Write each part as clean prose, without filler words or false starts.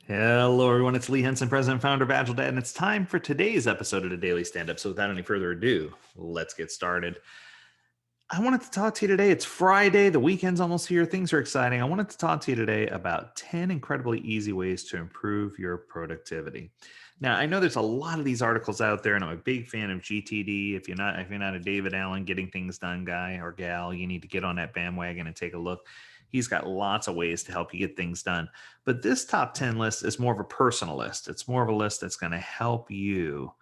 Hello, everyone. It's Lee Henson, president and founder of AgileDad, and it's time for today's episode of the Daily Stand-Up. So without any further ado, let's get started. I wanted to talk to you today. It's Friday. The weekend's almost here. Things are exciting. I wanted to talk to you today about 10 incredibly easy ways to improve your productivity. Now, I know there's a lot of these articles out there, and I'm a big fan of GTD. If you're not a David Allen getting things done guy or gal, you need to get on that bandwagon and take a look. He's got lots of ways to help you get things done. But this top 10 list is more of a personal list. It's more of a list that's going to help you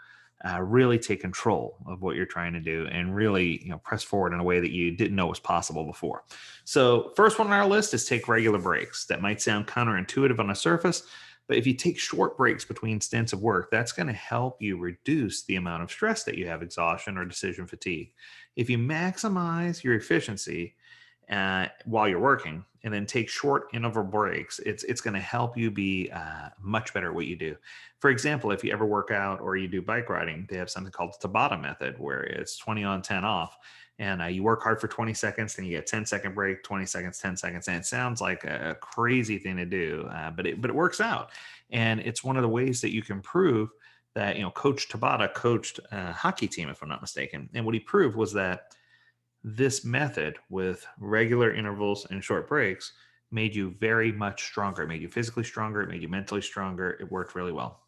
really take control of what you're trying to do and really press forward in a way that you didn't know was possible before. So first one on our list is take regular breaks. That might sound counterintuitive on the surface, but if you take short breaks between stints of work, that's going to help you reduce the amount of stress that you have, exhaustion or decision fatigue. If you maximize your efficiency while you're working and then take short interval breaks, it's going to help you be much better at what you do. For example, if you ever work out or you do bike riding, they have something called the Tabata method where it's 20 on, 10 off. And you work hard for 20 seconds, then you get 10-second break, 20 seconds, 10 seconds. And it sounds like a crazy thing to do, but it works out. And it's one of the ways that you can prove that, Coach Tabata coached a hockey team, if I'm not mistaken. And what he proved was that this method with regular intervals and short breaks made you very much stronger. It made you physically stronger. It made you mentally stronger. It worked really well.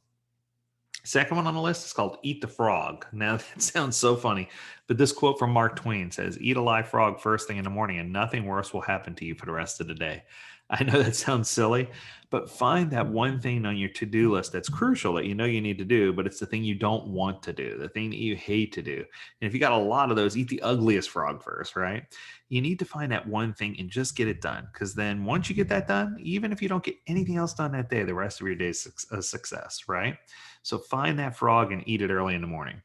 Second one on the list is called Eat the Frog. Now, that sounds so funny, but this quote from Mark Twain says, "Eat a live frog first thing in the morning, and nothing worse will happen to you for the rest of the day." I know that sounds silly, but find that one thing on your to-do list that's crucial that you know you need to do, but it's the thing you don't want to do, the thing that you hate to do. And if you got a lot of those, eat the ugliest frog first, right? You need to find that one thing and just get it done. Because then once you get that done, even if you don't get anything else done that day, the rest of your day is a success, right? So find that frog and eat it early in the morning.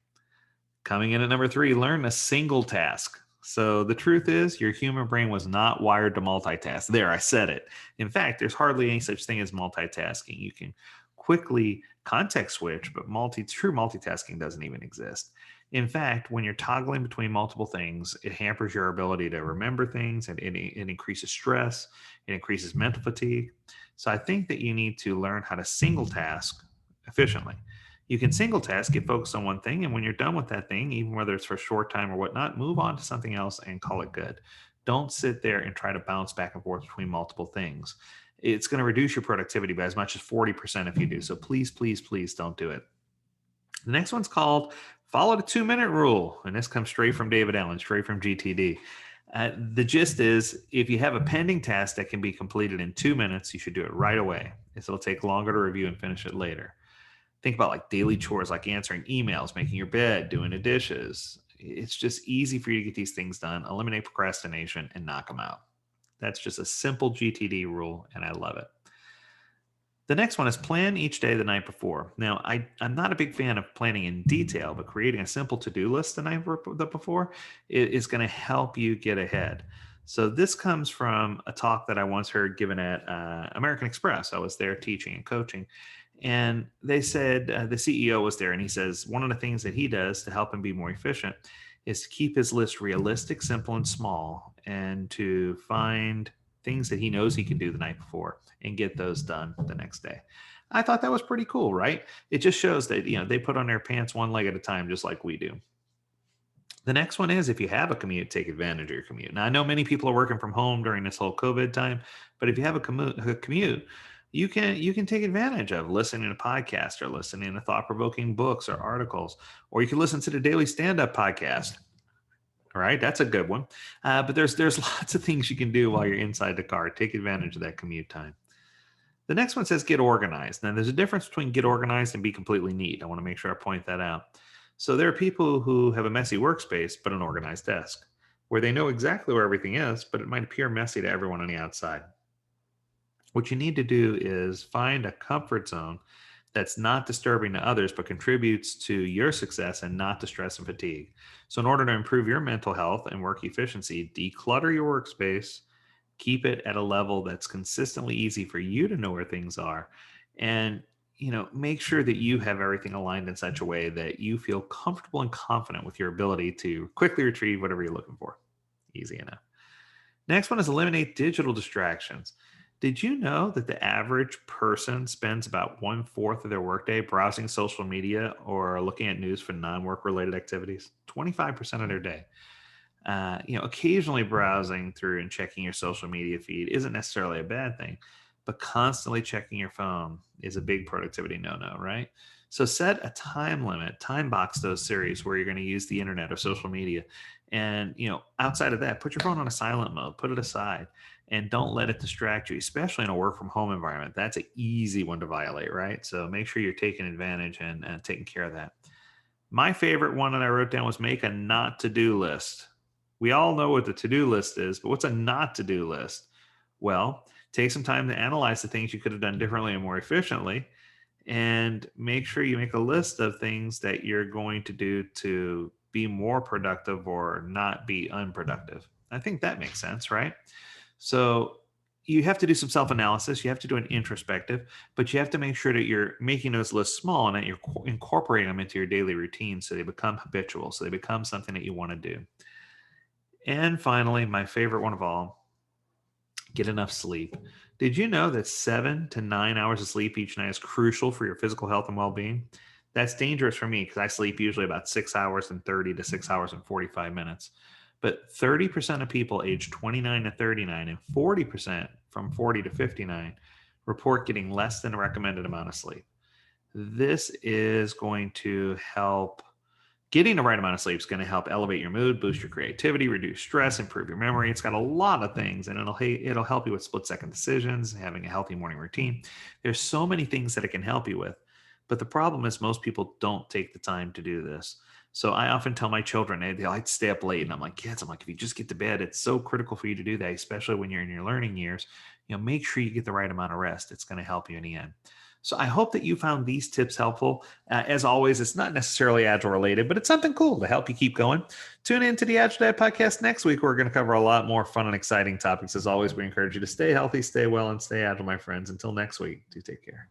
Coming in at number 3, learn a single task. So the truth is, your human brain was not wired to multitask. There, I said it. In fact, there's hardly any such thing as multitasking. You can quickly context switch, but true multitasking doesn't even exist. In fact, when you're toggling between multiple things, it hampers your ability to remember things, and it increases stress, it increases mental fatigue. So I think that you need to learn how to single task efficiently. You can single task, get focused on one thing, and when you're done with that thing, even whether it's for a short time or whatnot, move on to something else and call it good. Don't sit there and try to bounce back and forth between multiple things. It's going to reduce your productivity by as much as 40% if you do. So please, please, please don't do it. The next one's called follow the 2-minute rule. And this comes straight from David Allen, straight from GTD. The gist is if you have a pending task that can be completed in 2 minutes, you should do it right away. It'll take longer to review and finish it later. Think about like daily chores, like answering emails, making your bed, doing the dishes. It's just easy for you to get these things done, eliminate procrastination, and knock them out. That's just a simple GTD rule, and I love it. The next one is plan each day the night before. Now, I'm not a big fan of planning in detail, but creating a simple to-do list the night before is going to help you get ahead. So this comes from a talk that I once heard given at American Express. I was there teaching and coaching. And they said the CEO was there, and he says one of the things that he does to help him be more efficient is to keep his list realistic, simple, and small, and to find things that he knows he can do the night before and get those done the next day. I thought that was pretty cool, right? It just shows that they put on their pants one leg at a time, just like we do. The next one is if you have a commute, take advantage of your commute. Now, I know many people are working from home during this whole COVID time, but if you have a commute, you can take advantage of listening to podcasts or listening to thought-provoking books or articles, or you can listen to the Daily Stand-Up podcast. All right, that's a good one. But there's lots of things you can do while you're inside the car. Take advantage of that commute time. The next one says get organized. Now, there's a difference between get organized and be completely neat. I want to make sure I point that out. So there are people who have a messy workspace but an organized desk, where they know exactly where everything is, but it might appear messy to everyone on the outside. What you need to do is find a comfort zone that's not disturbing to others, but contributes to your success and not to stress and fatigue. So, in order to improve your mental health and work efficiency, declutter your workspace, keep it at a level that's consistently easy for you to know where things are, and make sure that you have everything aligned in such a way that you feel comfortable and confident with your ability to quickly retrieve whatever you're looking for. Easy enough. Next one is eliminate digital distractions. Did you know that the average person spends about one fourth of their workday browsing social media or looking at news for non-work related activities? 25% of their day. Occasionally browsing through and checking your social media feed isn't necessarily a bad thing, but constantly checking your phone is a big productivity no-no, right? So set a time limit, time box those series where you're going to use the internet or social media. And, outside of that, put your phone on a silent mode, put it aside, and don't let it distract you, especially in a work from home environment. That's an easy one to violate, right? So make sure you're taking advantage and taking care of that. My favorite one that I wrote down was make a not to do list. We all know what the to do list is, but what's a not to do list? Well, take some time to analyze the things you could have done differently and more efficiently, and make sure you make a list of things that you're going to do to be more productive or not be unproductive. I think that makes sense, right? So you have to do some self analysis. You have to do an introspective, but you have to make sure that you're making those lists small and that you're incorporating them into your daily routine so they become habitual, so they become something that you want to do. And finally, my favorite one of all, get enough sleep. Did you know that 7 to 9 hours of sleep each night is crucial for your physical health and well being? That's dangerous for me because I sleep usually about 6 hours and 30 to 6 hours and 45 minutes. But 30% of people aged 29 to 39 and 40% from 40 to 59 report getting less than a recommended amount of sleep. This is going to help. Getting the right amount of sleep is going to help elevate your mood, boost your creativity, reduce stress, improve your memory. It's got a lot of things, and it'll help you with split-second decisions, having a healthy morning routine. There's so many things that it can help you with, but the problem is most people don't take the time to do this. So I often tell my children they like to stay up late, and I'm like, kids, if you just get to bed, it's so critical for you to do that, especially when you're in your learning years. Make sure you get the right amount of rest. It's going to help you in the end. So I hope that you found these tips helpful. As always, it's not necessarily Agile related, but it's something cool to help you keep going. Tune in to the AgileDad podcast next week. We're going to cover a lot more fun and exciting topics. As always, we encourage you to stay healthy, stay well, and stay agile, my friends. Until next week, do take care.